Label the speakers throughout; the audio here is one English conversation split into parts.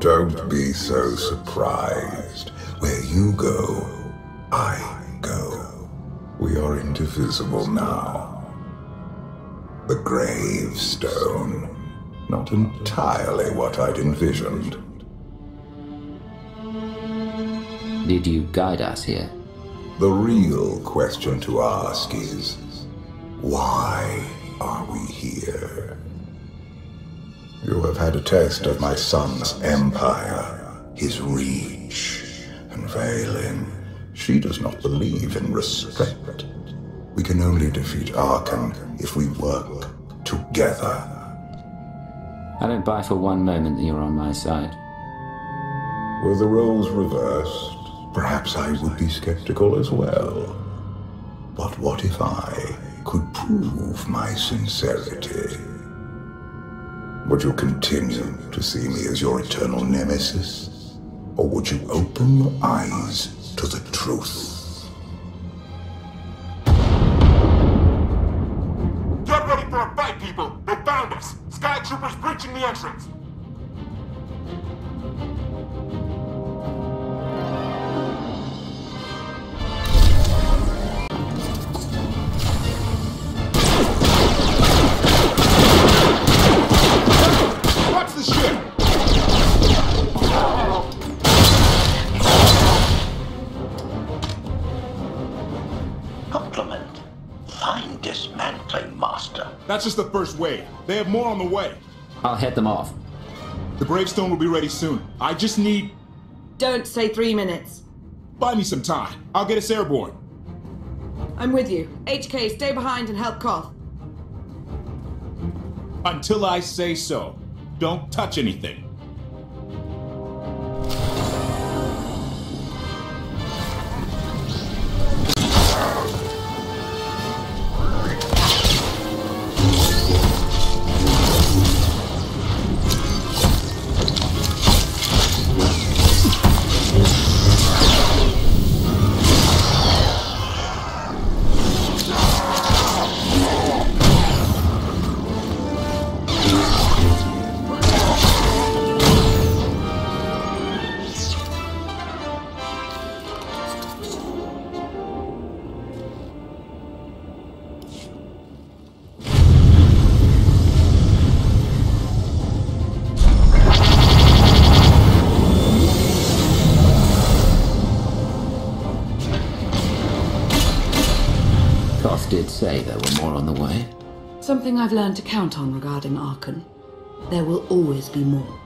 Speaker 1: don't be so surprised. Where you go, I go. We are indivisible now. The gravestone. Not entirely what I'd envisioned.
Speaker 2: Did you guide us here?
Speaker 1: The real question to ask is, why are we here? You have had a taste of my son's empire, his reach, and Vaylin. She does not believe in respect. We can only defeat Arkan if we work together.
Speaker 2: I don't buy for one moment that you're on my side.
Speaker 1: Were the roles reversed, perhaps I would be skeptical as well. But what if I could prove my sincerity? Would you continue to see me as your eternal nemesis? Or would you open your eyes to the truth?
Speaker 3: Get ready for a fight, people! They found us! Sky Troopers breaching the entrance! Watch the ship!
Speaker 4: Compliment. Fine dismantling, Master.
Speaker 3: That's just the first wave. They have more on the way.
Speaker 2: I'll head them off.
Speaker 3: The gravestone will be ready soon. I just need...
Speaker 5: Don't say 3 minutes.
Speaker 3: Buy me some time. I'll get us airborne.
Speaker 5: I'm with you. HK, stay behind and help Koth.
Speaker 3: Until I say so. Don't touch anything.
Speaker 2: Koth did say there were more on the way.
Speaker 5: Something I've learned to count on regarding Arkan. There will always be more.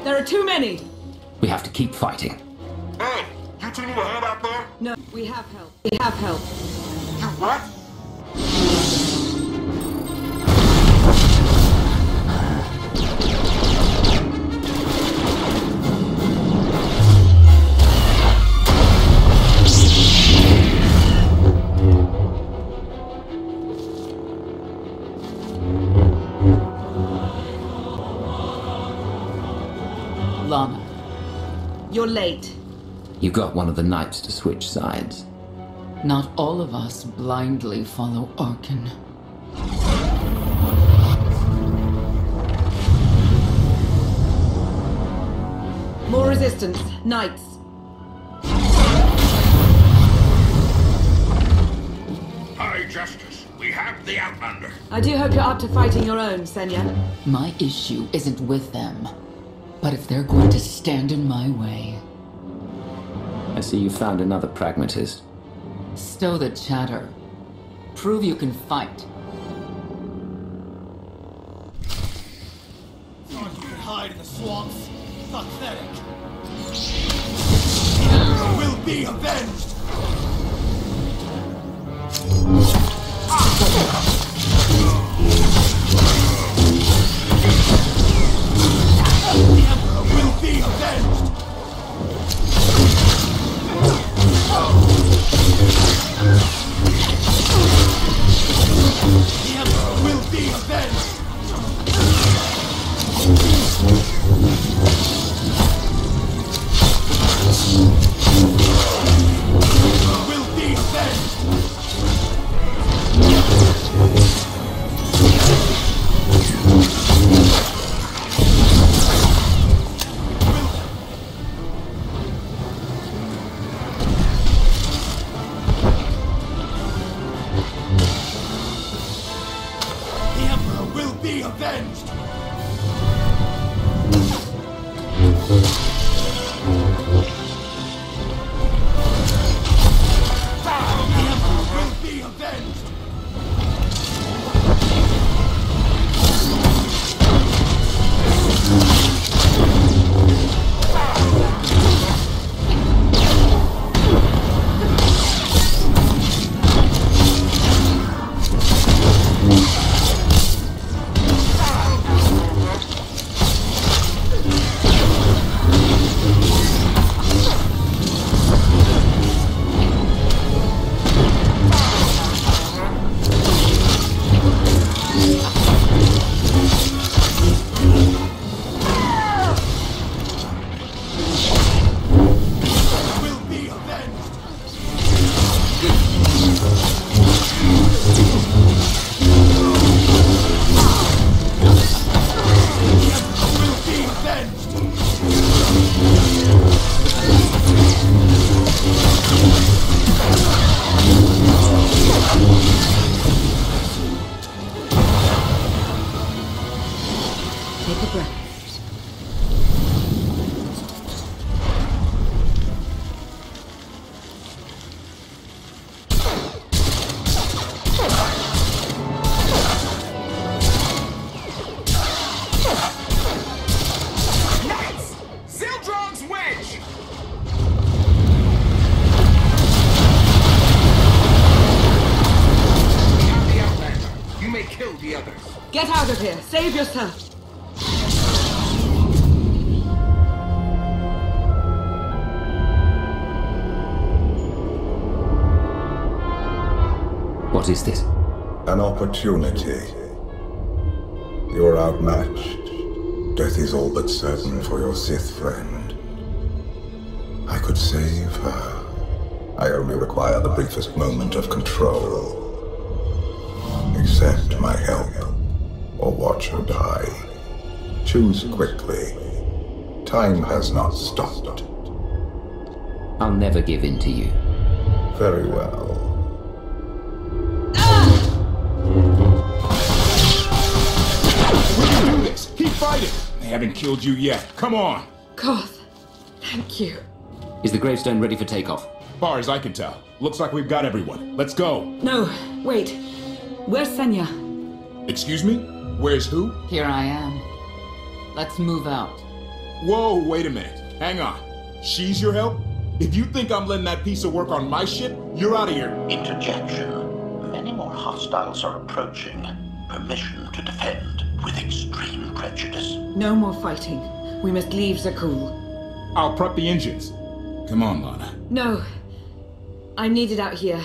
Speaker 5: There are too many!
Speaker 2: We have to keep fighting.
Speaker 3: Hey! You two need a hand out there?
Speaker 5: No, we have help. We have help.
Speaker 3: You what?
Speaker 5: Lana. You're late.
Speaker 2: You got one of the knights to switch sides.
Speaker 6: Not all of us blindly follow Arkan.
Speaker 5: More resistance. Knights. I do hope you're up to fighting your own, Senya.
Speaker 6: My issue isn't with them. But if they're going to stand in my way...
Speaker 2: I see you found another pragmatist.
Speaker 6: Stow the chatter. Prove you can fight.
Speaker 7: Thought you could hide in the swamps? Pathetic. The Emperor will be avenged! The Emperor will be avenged! The Emperor will be avenged! Will be avenged! The Emperor will be avenged! The Emperor will be avenged! Will be avenged! The Emperor will be avenged!
Speaker 5: Take a breath.
Speaker 3: Knights! Zildron's wedge! We have the Outlander. You may kill the others.
Speaker 5: Get out of here. Save yourself.
Speaker 2: What is this?
Speaker 1: An opportunity. You're outmatched. Death is all but certain for your Sith friend. I could save her. I only require the briefest moment of control. Accept my help, or watch her die. Choose quickly. Time has not stopped.
Speaker 2: I'll never give in to you.
Speaker 1: Very well.
Speaker 3: We can do this! Keep fighting! They haven't killed you yet. Come on!
Speaker 5: Koth, thank you.
Speaker 2: Is the gravestone ready for takeoff?
Speaker 3: Far as I can tell. Looks like we've got everyone. Let's go.
Speaker 5: No, wait. Where's Senya?
Speaker 3: Excuse me? Where's who?
Speaker 6: Here I am. Let's move out.
Speaker 3: Whoa, wait a minute. Hang on. She's your help? If you think I'm letting that piece of work on my ship, you're out of here.
Speaker 4: Interjection. Many more hostiles are approaching. Permission to defend with extreme prejudice.
Speaker 5: No more fighting. We must leave Zakul.
Speaker 3: I'll prep the engines. Come on, Lana.
Speaker 5: No. I'm needed out here.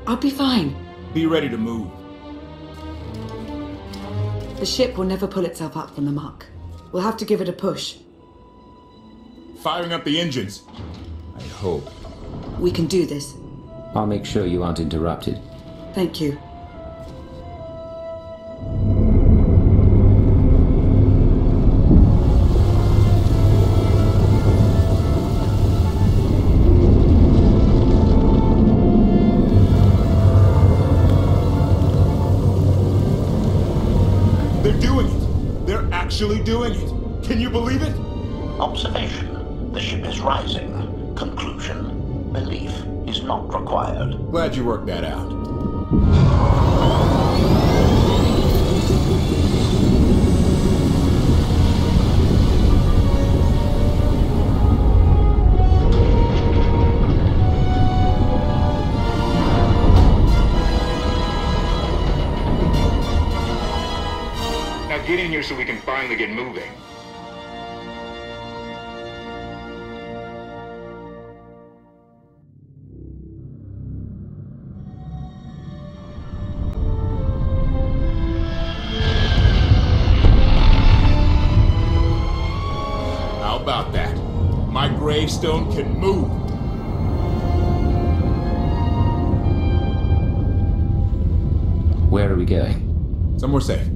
Speaker 5: I'll be fine.
Speaker 3: Be ready to move.
Speaker 5: The ship will never pull itself up from the muck. We'll have to give it a push.
Speaker 3: Firing up the engines. I hope.
Speaker 5: We can do this.
Speaker 2: I'll make sure you aren't interrupted.
Speaker 5: Thank you.
Speaker 3: doing it. They're actually doing it. Can you believe it?
Speaker 4: Observation. The ship is rising. Conclusion. Belief is not required.
Speaker 3: Glad you worked that out.
Speaker 8: Now get in here so we can finally get moving.
Speaker 3: How about that? My gravestone can move.
Speaker 2: Where are we going?
Speaker 3: Somewhere safe.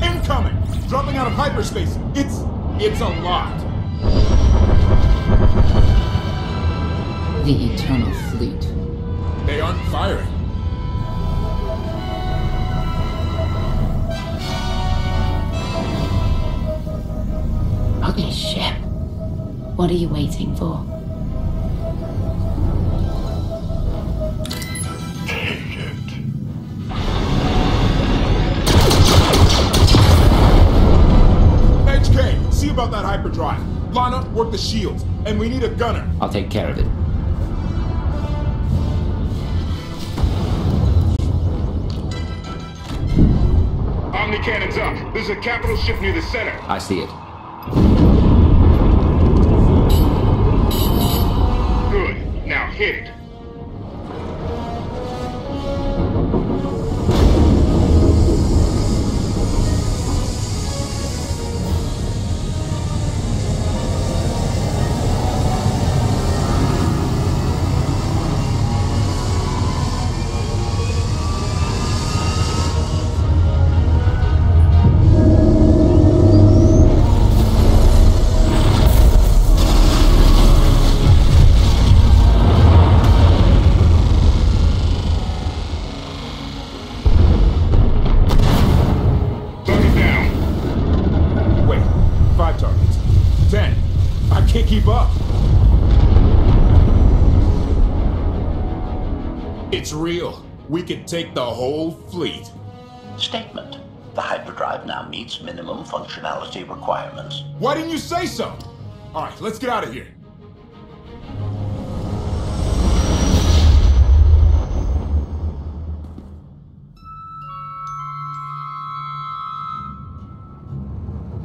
Speaker 3: Incoming! Dropping out of hyperspace. It's a lot.
Speaker 6: The Eternal Fleet.
Speaker 3: They aren't firing.
Speaker 9: Ugly ship. What are you waiting for?
Speaker 1: Take it.
Speaker 3: HK, see about that hyperdrive. Lana, work the shields. And we need a gunner.
Speaker 2: I'll take care of it.
Speaker 8: Omni cannons up. There's a capital ship near the center.
Speaker 2: I see it.
Speaker 8: Good. Now hit it.
Speaker 3: Keep up. It's real. We could take the whole fleet.
Speaker 4: Statement. The hyperdrive now meets minimum functionality requirements.
Speaker 3: Why didn't you say so? All right, let's get out of here.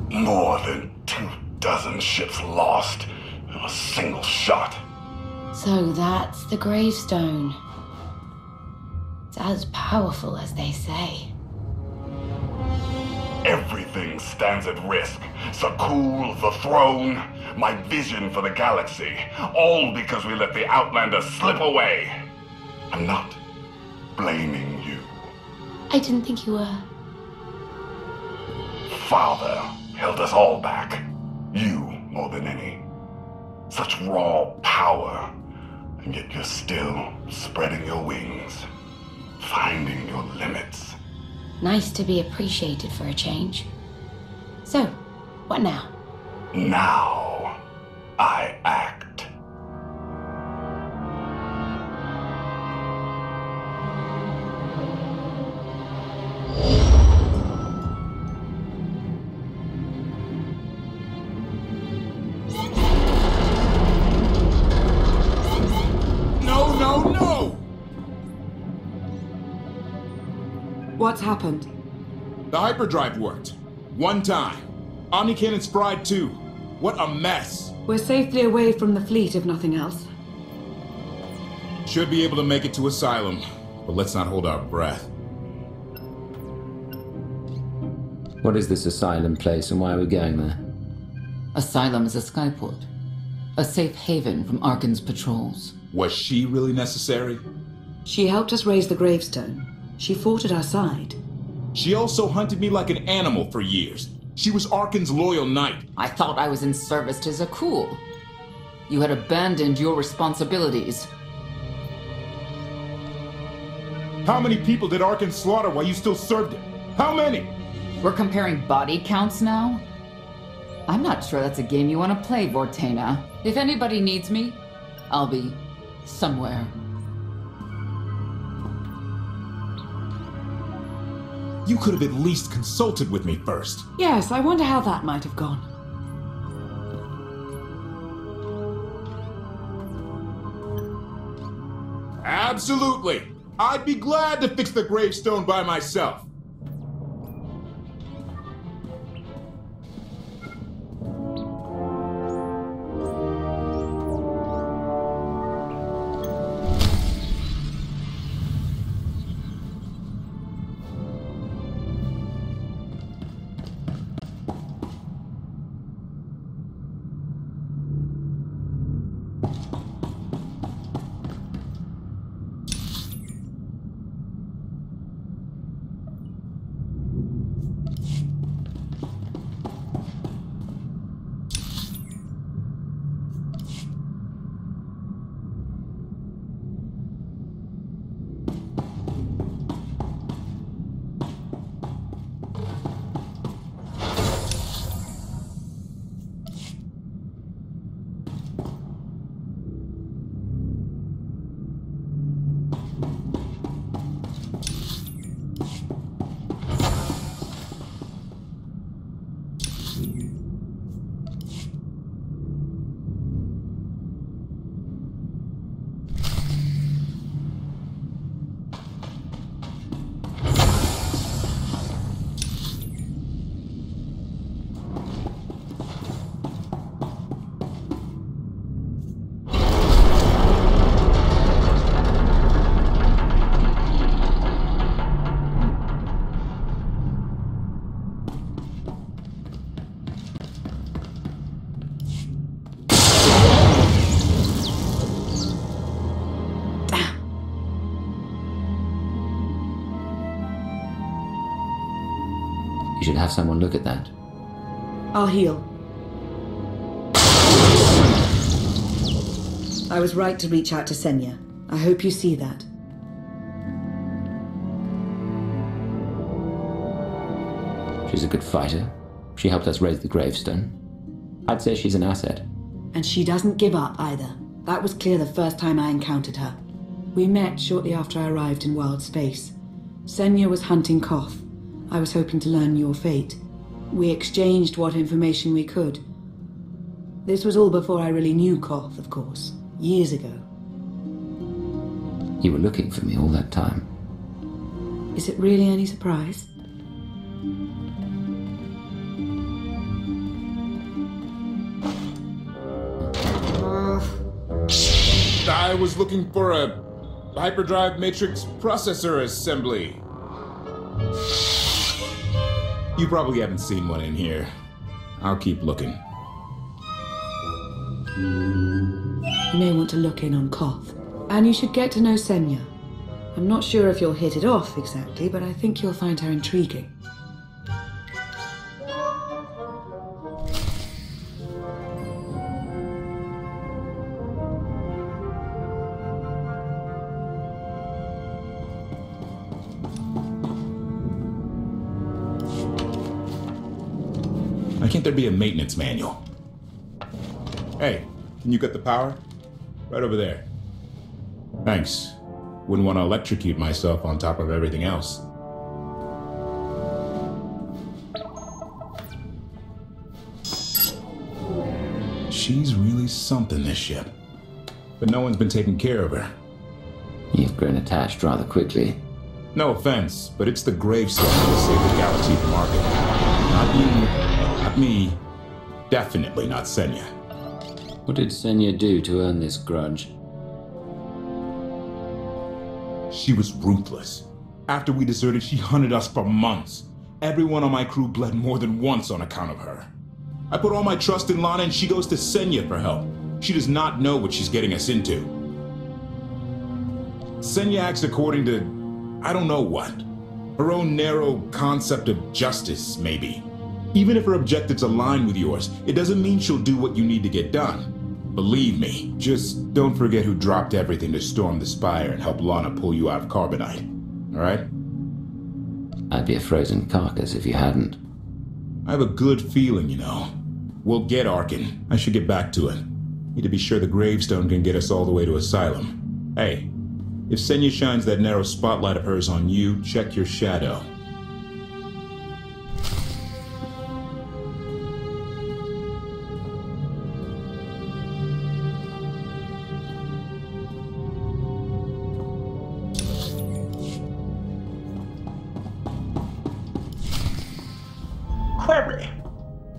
Speaker 1: More than 24 ships lost in a single shot.
Speaker 9: So that's the gravestone. It's as powerful as they say.
Speaker 1: Everything stands at risk. Sakul, the throne, my vision for the galaxy. All because we let the Outlander slip away. I'm not blaming you.
Speaker 9: I didn't think you were.
Speaker 1: Father held us all back. You more than any. Such raw power, and yet you're still spreading your wings, finding your limits.
Speaker 9: Nice to be appreciated for a change. So, what now?
Speaker 1: Now, I act.
Speaker 5: What's happened?
Speaker 3: The hyperdrive worked. One time. Omni cannons fried too. What a mess.
Speaker 5: We're safely away from the fleet, if nothing else.
Speaker 3: Should be able to make it to Asylum, but let's not hold our breath.
Speaker 2: What is this Asylum place and why are we going there?
Speaker 6: Asylum is a skyport. A safe haven from Arkan's patrols.
Speaker 3: Was she really necessary?
Speaker 5: She helped us raise the gravestone. She fought at our side.
Speaker 3: She also hunted me like an animal for years. She was Arkan's loyal knight.
Speaker 6: I thought I was in service to Zakul. You had abandoned your responsibilities.
Speaker 3: How many people did Arkan slaughter while you still served him? How many?
Speaker 6: We're comparing body counts now? I'm not sure that's a game you want to play, Vortena. If anybody needs me, I'll be somewhere.
Speaker 3: You could have at least consulted with me first.
Speaker 5: Yes, I wonder how that might have gone.
Speaker 3: Absolutely. I'd be glad to fix the gravestone by myself.
Speaker 2: You should have someone look at that.
Speaker 5: I'll heal. I was right to reach out to Senya. I hope you see that.
Speaker 2: She's a good fighter. She helped us raise the gravestone. I'd say she's an asset.
Speaker 5: And she doesn't give up either. That was clear the first time I encountered her. We met shortly after I arrived in Wild Space. Senya was hunting Koth. I was hoping to learn your fate. We exchanged what information we could. This was all before I really knew Koth, of course. Years ago.
Speaker 2: You were looking for me all that time.
Speaker 5: Is it really any surprise?
Speaker 3: I was looking for a hyperdrive matrix processor assembly. You probably haven't seen one in here. I'll keep looking.
Speaker 5: You may want to look in on Koth. And you should get to know Senya. I'm not sure if you'll hit it off exactly, but I think you'll find her intriguing.
Speaker 3: Why can't there be a maintenance manual? Hey, can you get the power? Right over there. Thanks. Wouldn't want to electrocute myself on top of everything else. She's really something, this ship. But no one's been taking care of her.
Speaker 2: You've grown attached rather quickly.
Speaker 3: No offense, but it's the gravestone that saved the galaxy from Arkham. Not you, not me, definitely not Senya.
Speaker 2: What did Senya do to earn this grudge?
Speaker 3: She was ruthless. After we deserted, she hunted us for months. Everyone on my crew bled more than once on account of her. I put all my trust in Lana and she goes to Senya for help. She does not know what she's getting us into. Senya acts according to, I don't know what. Her own narrow concept of justice, maybe. Even if her objectives align with yours, it doesn't mean she'll do what you need to get done. Believe me, just don't forget who dropped everything to storm the Spire and help Lana pull you out of Carbonite. All right?
Speaker 2: I'd be a frozen carcass if you hadn't.
Speaker 3: I have a good feeling, you know. We'll get Arkin. I should get back to it. Need to be sure the gravestone can get us all the way to Asylum. Hey, if Senya shines that narrow spotlight of hers on you, check your shadow.
Speaker 4: Query.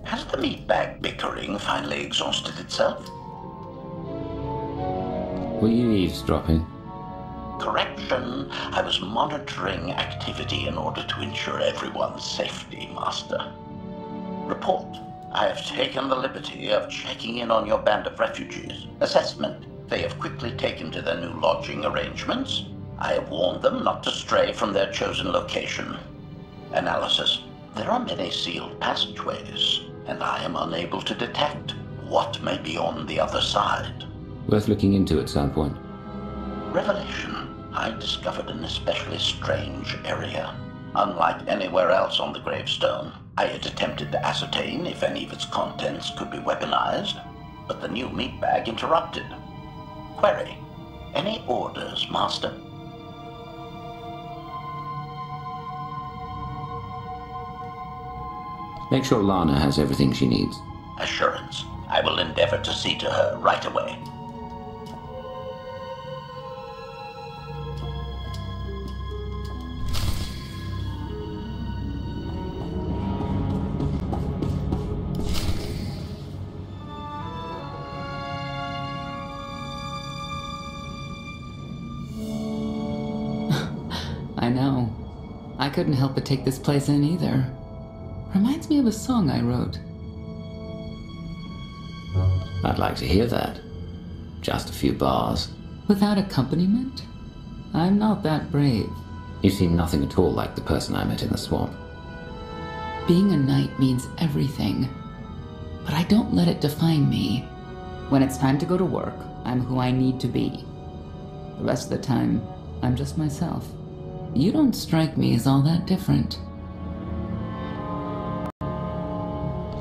Speaker 4: Has the meatbag bickering finally exhausted itself?
Speaker 2: Were you eavesdropping?
Speaker 4: Correction. I was monitoring activity in order to ensure everyone's safety, Master. Report. I have taken the liberty of checking in on your band of refugees. Assessment. They have quickly taken to their new lodging arrangements. I have warned them not to stray from their chosen location. Analysis. There are many sealed passageways, and I am unable to detect what may be on the other side.
Speaker 2: Worth looking into at some point.
Speaker 4: Revelation. I discovered an especially strange area. Unlike anywhere else on the gravestone, I had attempted to ascertain if any of its contents could be weaponized, but the new meat bag interrupted. Query. Any orders, Master?
Speaker 2: Make sure Lana has everything she needs.
Speaker 4: Assurance. I will endeavor to see to her right away.
Speaker 6: I know. I couldn't help but take this place in either. Reminds me of a song I wrote.
Speaker 2: I'd like to hear that. Just a few bars.
Speaker 6: Without accompaniment? I'm not that brave.
Speaker 2: You seem nothing at all like the person I met in the swamp.
Speaker 6: Being a knight means everything, but I don't let it define me. When it's time to go to work, I'm who I need to be. The rest of the time, I'm just myself. You don't strike me as all that different.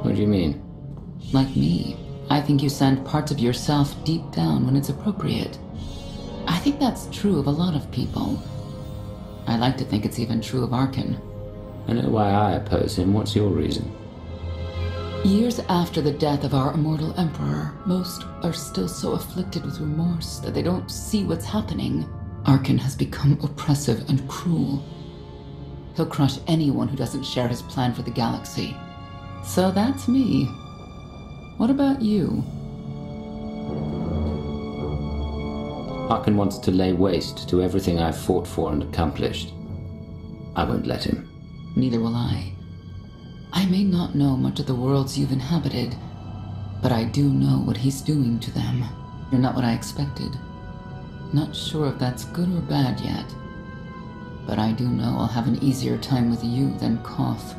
Speaker 2: What do you mean?
Speaker 6: Like me, I think you send parts of yourself deep down when it's appropriate. I think that's true of a lot of people. I like to think it's even true of Arkin.
Speaker 2: I know why I oppose him. What's your reason?
Speaker 6: Years after the death of our immortal emperor, most are still so afflicted with remorse that they don't see what's happening. Arkin has become oppressive and cruel. He'll crush anyone who doesn't share his plan for the galaxy. So that's me. What about you?
Speaker 2: Arkin wants to lay waste to everything I've fought for and accomplished. I won't let him.
Speaker 6: Neither will I. I may not know much of the worlds you've inhabited, but I do know what he's doing to them. You're not what I expected. Not sure if that's good or bad yet, but I do know I'll have an easier time with you than Koth.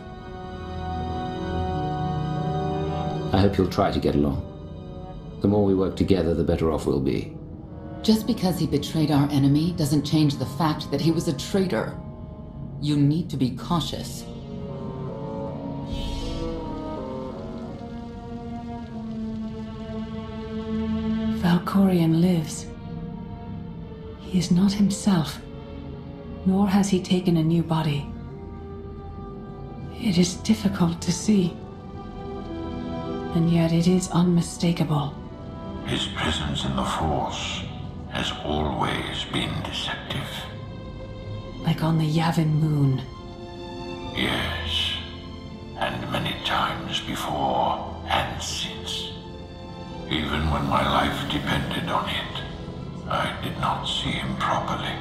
Speaker 2: I hope you'll try to get along. The more we work together, the better off we'll be.
Speaker 6: Just because he betrayed our enemy doesn't change the fact that he was a traitor. You need to be cautious.
Speaker 5: Valkorion lives. He is not himself, nor has he taken a new body. It is difficult to see, and yet it is unmistakable.
Speaker 4: His presence in the Force has always been deceptive.
Speaker 5: Like on the Yavin moon.
Speaker 4: Yes, and many times before and since. Even when my life depended on it, I did not see him properly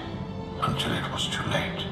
Speaker 4: until it was too late.